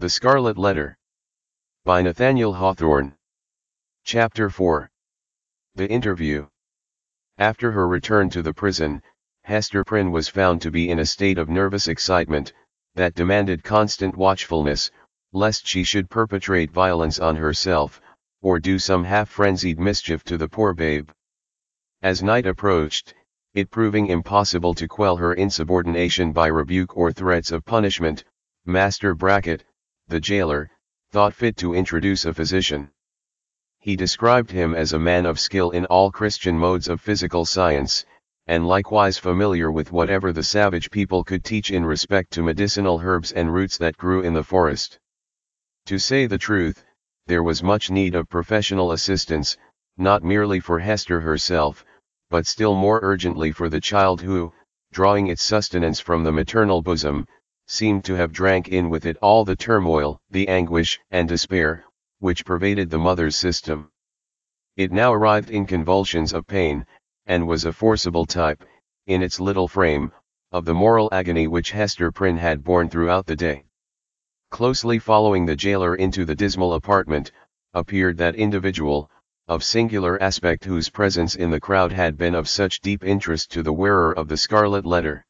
The Scarlet Letter. By Nathaniel Hawthorne. Chapter 4. The Interview. After her return to the prison, Hester Prynne was found to be in a state of nervous excitement, that demanded constant watchfulness, lest she should perpetrate violence on herself, or do some half-frenzied mischief to the poor babe. As night approached, it proving impossible to quell her insubordination by rebuke or threats of punishment, Master Brackett, the jailer, thought fit to introduce a physician. He described him as a man of skill in all Christian modes of physical science, and likewise familiar with whatever the savage people could teach in respect to medicinal herbs and roots that grew in the forest. To say the truth, there was much need of professional assistance, not merely for Hester herself, but still more urgently for the child who, drawing its sustenance from the maternal bosom, seemed to have drank in with it all the turmoil, the anguish and despair, which pervaded the mother's system. It now arrived in convulsions of pain, and was a forcible type, in its little frame, of the moral agony which Hester Prynne had borne throughout the day. Closely following the jailer into the dismal apartment, appeared that individual, of singular aspect whose presence in the crowd had been of such deep interest to the wearer of the Scarlet Letter.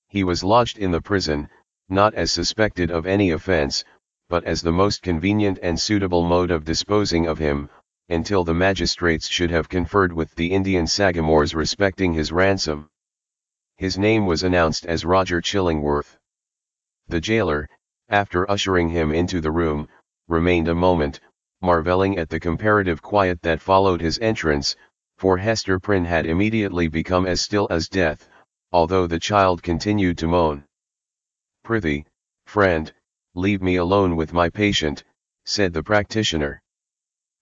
He was lodged in the prison, not as suspected of any offense, but as the most convenient and suitable mode of disposing of him, until the magistrates should have conferred with the Indian sagamores respecting his ransom. His name was announced as Roger Chillingworth. The jailer, after ushering him into the room, remained a moment, marvelling at the comparative quiet that followed his entrance, for Hester Prynne had immediately become as still as death, although the child continued to moan. "Prithee, friend, leave me alone with my patient," said the practitioner.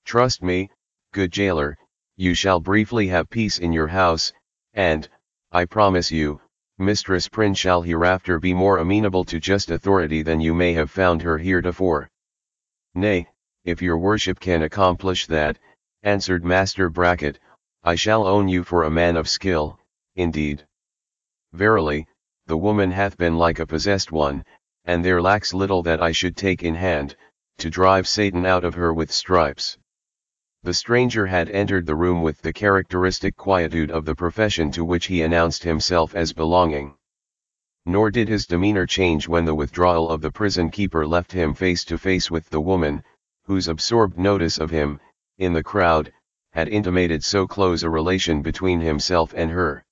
"Trust me, good jailer, you shall briefly have peace in your house, and, I promise you, Mistress Prynne shall hereafter be more amenable to just authority than you may have found her heretofore." "Nay, if your worship can accomplish that," answered Master Brackett, "I shall own you for a man of skill, indeed. Verily, the woman hath been like a possessed one, and there lacks little that I should take in hand, to drive Satan out of her with stripes." The stranger had entered the room with the characteristic quietude of the profession to which he announced himself as belonging. Nor did his demeanor change when the withdrawal of the prison keeper left him face to face with the woman, whose absorbed notice of him, in the crowd, had intimated so close a relation between himself and her.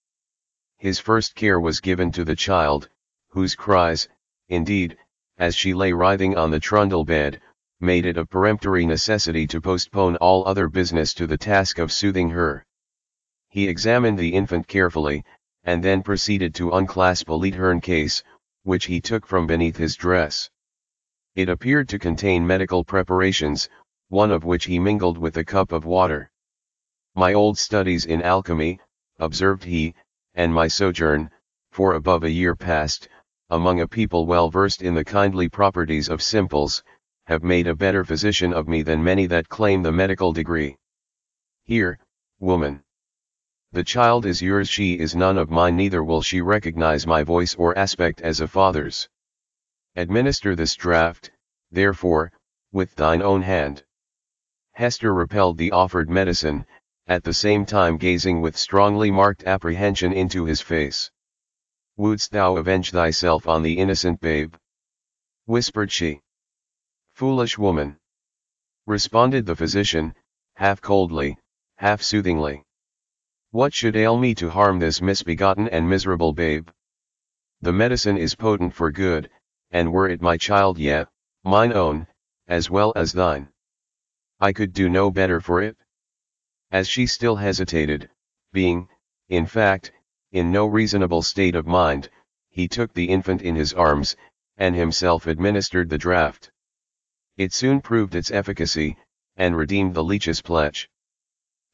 His first care was given to the child, whose cries, indeed, as she lay writhing on the trundle bed, made it a peremptory necessity to postpone all other business to the task of soothing her. He examined the infant carefully, and then proceeded to unclasp a leathern case, which he took from beneath his dress. It appeared to contain medical preparations, one of which he mingled with a cup of water. "My old studies in alchemy," observed he, "and my sojourn, for above a year past, among a people well versed in the kindly properties of simples, have made a better physician of me than many that claim the medical degree. Here, woman. The child is yours, she is none of mine, neither will she recognize my voice or aspect as a father's. Administer this draught, therefore, with thine own hand." Hester repelled the offered medicine, at the same time gazing with strongly marked apprehension into his face. "Wouldst thou avenge thyself on the innocent babe?" whispered she. "Foolish woman!" responded the physician, half coldly, half soothingly. "What should ail me to harm this misbegotten and miserable babe? The medicine is potent for good, and were it my child, yet, mine own, as well as thine, I could do no better for it." As she still hesitated, being, in fact, in no reasonable state of mind, he took the infant in his arms, and himself administered the draught. It soon proved its efficacy, and redeemed the leech's pledge.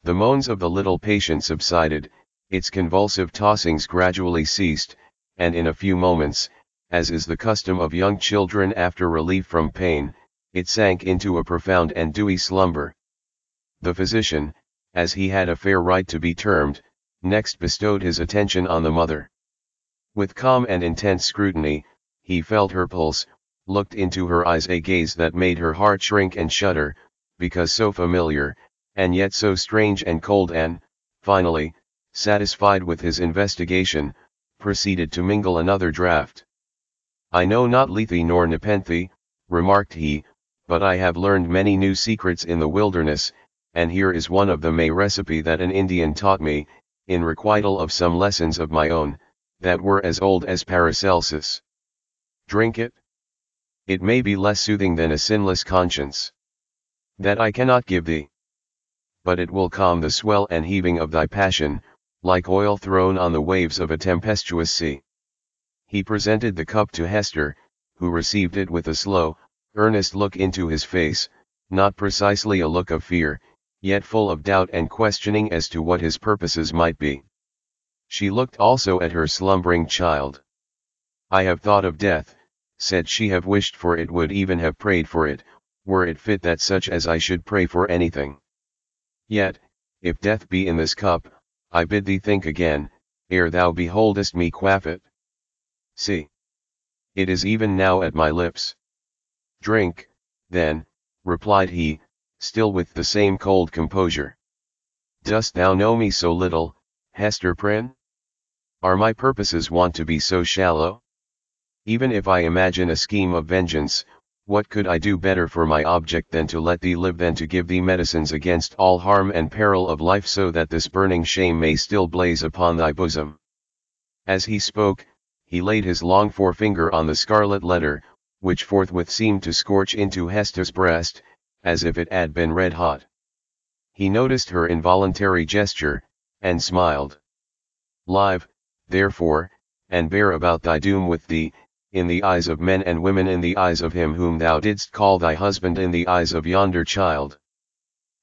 The moans of the little patient subsided, its convulsive tossings gradually ceased, and in a few moments, as is the custom of young children after relief from pain, it sank into a profound and dewy slumber. The physician, as he had a fair right to be termed, next bestowed his attention on the mother. With calm and intense scrutiny, he felt her pulse, looked into her eyes a gaze that made her heart shrink and shudder, because so familiar, and yet so strange and cold, and, finally, satisfied with his investigation, proceeded to mingle another draught. "I know not Lethe nor Nepenthe," remarked he, "but I have learned many new secrets in the wilderness, and here is one of them, a recipe that an Indian taught me, in requital of some lessons of my own, that were as old as Paracelsus. Drink it. It may be less soothing than a sinless conscience. That I cannot give thee. But it will calm the swell and heaving of thy passion, like oil thrown on the waves of a tempestuous sea." He presented the cup to Hester, who received it with a slow, earnest look into his face, not precisely a look of fear, yet full of doubt and questioning as to what his purposes might be. She looked also at her slumbering child. "I have thought of death," said she, "have wished for it, would even have prayed for it, were it fit that such as I should pray for anything. Yet, if death be in this cup, I bid thee think again, ere thou beholdest me quaff it. See. It is even now at my lips." "Drink, then," replied he, still with the same cold composure. "Dost thou know me so little, Hester Prynne? Are my purposes wont to be so shallow? Even if I imagine a scheme of vengeance, what could I do better for my object than to let thee live, than to give thee medicines against all harm and peril of life, so that this burning shame may still blaze upon thy bosom?" As he spoke, he laid his long forefinger on the scarlet letter, which forthwith seemed to scorch into Hester's breast, as if it had been red hot. He noticed her involuntary gesture, and smiled. "Live, therefore, and bear about thy doom with thee, in the eyes of men and women, in the eyes of him whom thou didst call thy husband, in the eyes of yonder child.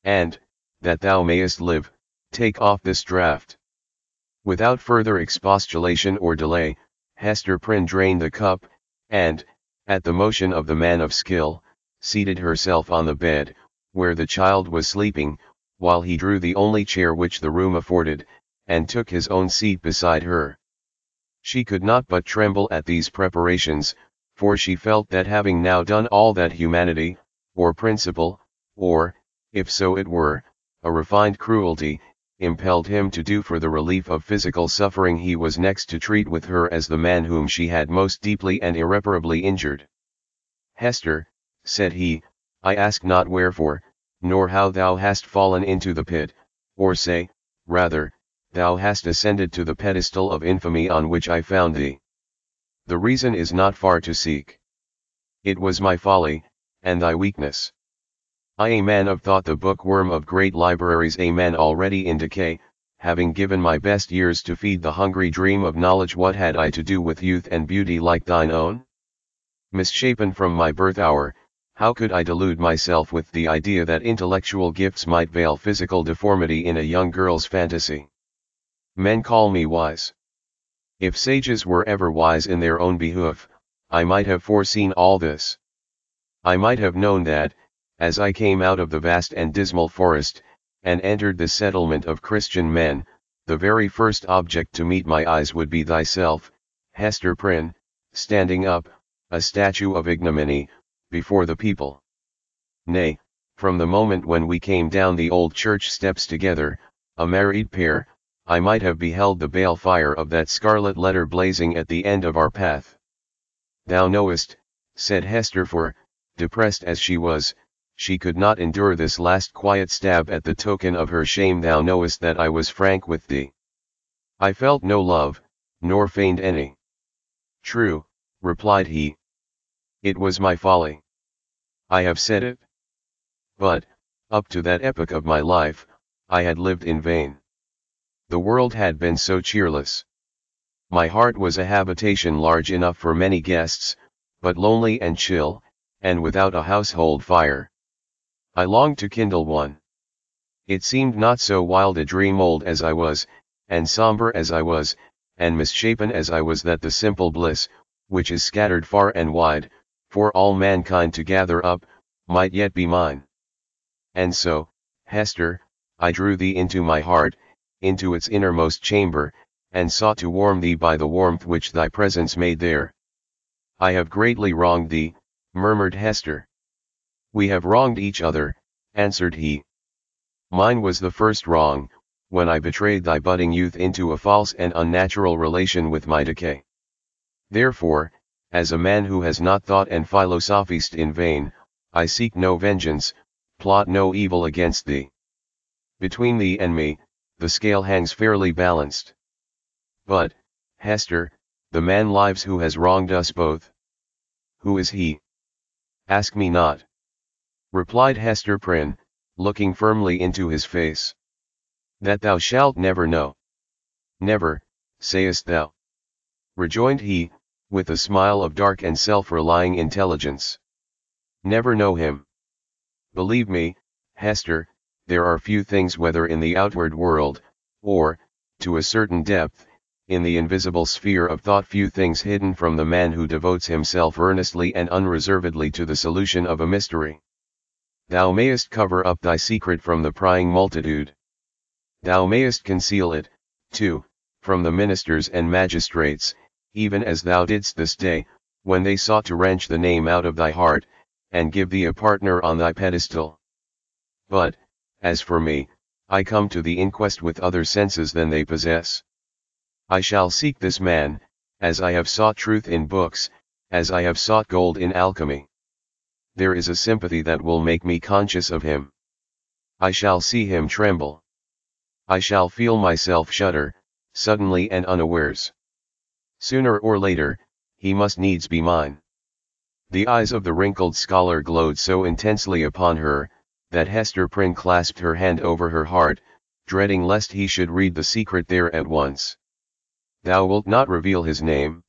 And, that thou mayest live, take off this draught." Without further expostulation or delay, Hester Prynne drained the cup, and, at the motion of the man of skill, seated herself on the bed, where the child was sleeping, while he drew the only chair which the room afforded, and took his own seat beside her. She could not but tremble at these preparations, for she felt that, having now done all that humanity, or principle, or, if so it were, a refined cruelty, impelled him to do for the relief of physical suffering, he was next to treat with her as the man whom she had most deeply and irreparably injured. "Hester," said he, "I ask not wherefore, nor how thou hast fallen into the pit, or say, rather, thou hast ascended to the pedestal of infamy on which I found thee. The reason is not far to seek. It was my folly, and thy weakness. I, a man of thought, the bookworm of great libraries, a man already in decay, having given my best years to feed the hungry dream of knowledge, what had I to do with youth and beauty like thine own? Misshapen from my birth hour, how could I delude myself with the idea that intellectual gifts might veil physical deformity in a young girl's fantasy? Men call me wise. If sages were ever wise in their own behoof, I might have foreseen all this. I might have known that, as I came out of the vast and dismal forest, and entered the settlement of Christian men, the very first object to meet my eyes would be thyself, Hester Prynne, standing up, a statue of ignominy, before the people. Nay, from the moment when we came down the old church steps together, a married pair, I might have beheld the bale fire of that scarlet letter blazing at the end of our path. Thou knowest," said Hester, for, depressed as she was, she could not endure this last quiet stab at the token of her shame, "thou knowest that I was frank with thee. I felt no love, nor feigned any." "True," replied he. "It was my folly. I have said it. But, up to that epoch of my life, I had lived in vain. The world had been so cheerless. My heart was a habitation large enough for many guests, but lonely and chill, and without a household fire. I longed to kindle one. It seemed not so wild a dream, old as I was, and somber as I was, and misshapen as I was, that the simple bliss, which is scattered far and wide, for all mankind to gather up, might yet be mine. And so, Hester, I drew thee into my heart, into its innermost chamber, and sought to warm thee by the warmth which thy presence made there. I have greatly wronged thee, murmured Hester. We have wronged each other, answered he. Mine was the first wrong, when I betrayed thy budding youth into a false and unnatural relation with my decay. Therefore, as a man who has not thought and philosophized in vain, I seek no vengeance, plot no evil against thee. Between thee and me, the scale hangs fairly balanced. But, Hester, the man lives who has wronged us both. Who is he? Ask me not, replied Hester Prynne, looking firmly into his face. That thou shalt never know. Never, sayest thou? Rejoined he, with a smile of dark and self-relying intelligence. Never know him. Believe me, Hester, there are few things whether in the outward world, or, to a certain depth, in the invisible sphere of thought, few things hidden from the man who devotes himself earnestly and unreservedly to the solution of a mystery. Thou mayest cover up thy secret from the prying multitude. Thou mayest conceal it, too, from the ministers and magistrates, even as thou didst this day, when they sought to wrench the name out of thy heart, and give thee a partner on thy pedestal. But, as for me, I come to the inquest with other senses than they possess. I shall seek this man, as I have sought truth in books, as I have sought gold in alchemy. There is a sympathy that will make me conscious of him. I shall see him tremble. I shall feel myself shudder, suddenly and unawares. Sooner or later, he must needs be mine. The eyes of the wrinkled scholar glowed so intensely upon her, that Hester Prynne clasped her hand over her heart, dreading lest he should read the secret there at once. Thou wilt not reveal his name?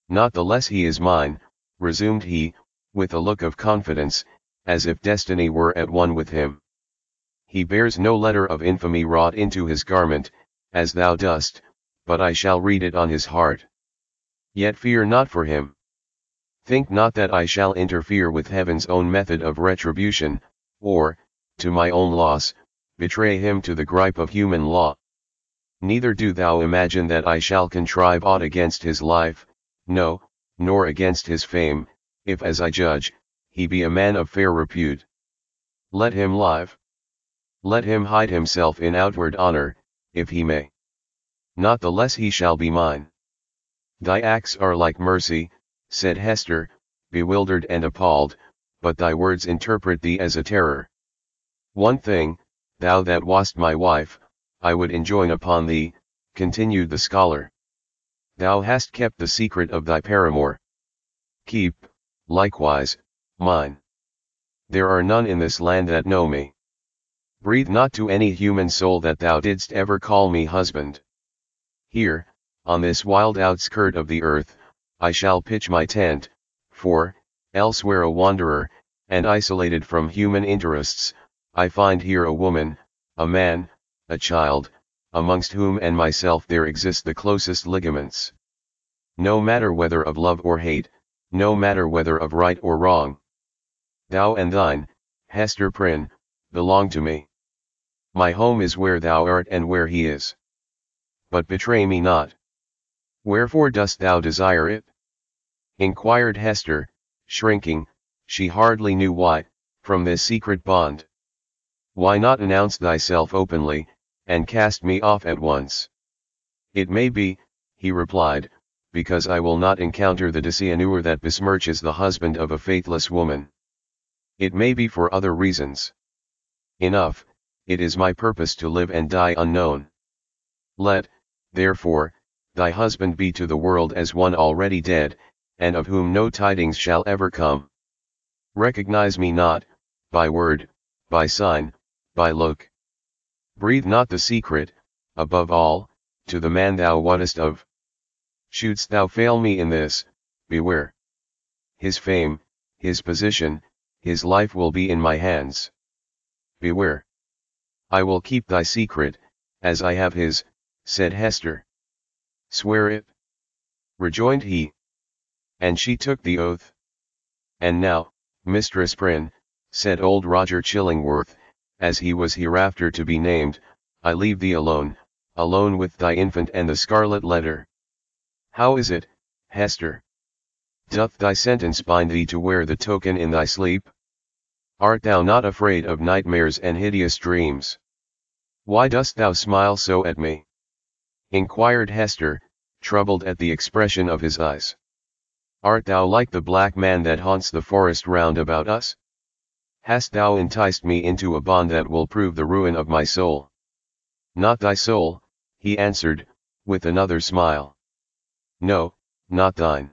Not the less he is mine, resumed he, with a look of confidence, as if destiny were at one with him. He bears no letter of infamy wrought into his garment, as thou dost, but I shall read it on his heart. Yet fear not for him. Think not that I shall interfere with heaven's own method of retribution, or, to my own loss, betray him to the gripe of human law. Neither do thou imagine that I shall contrive aught against his life, no, nor against his fame, if as I judge, he be a man of fair repute. Let him live. Let him hide himself in outward honor, if he may. Not the less he shall be mine. Thy acts are like mercy, said Hester, bewildered and appalled, but thy words interpret thee as a terror. One thing, thou that wast my wife, I would enjoin upon thee, continued the scholar. Thou hast kept the secret of thy paramour. Keep, likewise, mine. There are none in this land that know me. Breathe not to any human soul that thou didst ever call me husband. Here, on this wild outskirt of the earth, I shall pitch my tent, for, elsewhere a wanderer, and isolated from human interests, I find here a woman, a man, a child, amongst whom and myself there exist the closest ligaments. No matter whether of love or hate, no matter whether of right or wrong. Thou and thine, Hester Prynne, belong to me. My home is where thou art and where he is. But betray me not. Wherefore dost thou desire it? Inquired Hester, shrinking, she hardly knew why, from this secret bond. Why not announce thyself openly, and cast me off at once? It may be, he replied, because I will not encounter the dishonor that besmirches the husband of a faithless woman. It may be for other reasons. Enough, it is my purpose to live and die unknown. Let, therefore, thy husband be to the world as one already dead, and of whom no tidings shall ever come. Recognize me not, by word, by sign, by look. Breathe not the secret, above all, to the man thou wottest of. Shouldst thou fail me in this, beware. His fame, his position, his life will be in my hands. Beware. I will keep thy secret, as I have his, said Hester. Swear it, rejoined he. And she took the oath. And now, Mistress Prynne, said old Roger Chillingworth, as he was hereafter to be named, I leave thee alone, alone with thy infant and the scarlet letter. How is it, Hester? Doth thy sentence bind thee to wear the token in thy sleep? Art thou not afraid of nightmares and hideous dreams? Why dost thou smile so at me? Inquired Hester, troubled at the expression of his eyes. Art thou like the black man that haunts the forest round about us? Hast thou enticed me into a bond that will prove the ruin of my soul? Not thy soul, he answered, with another smile. No, not thine.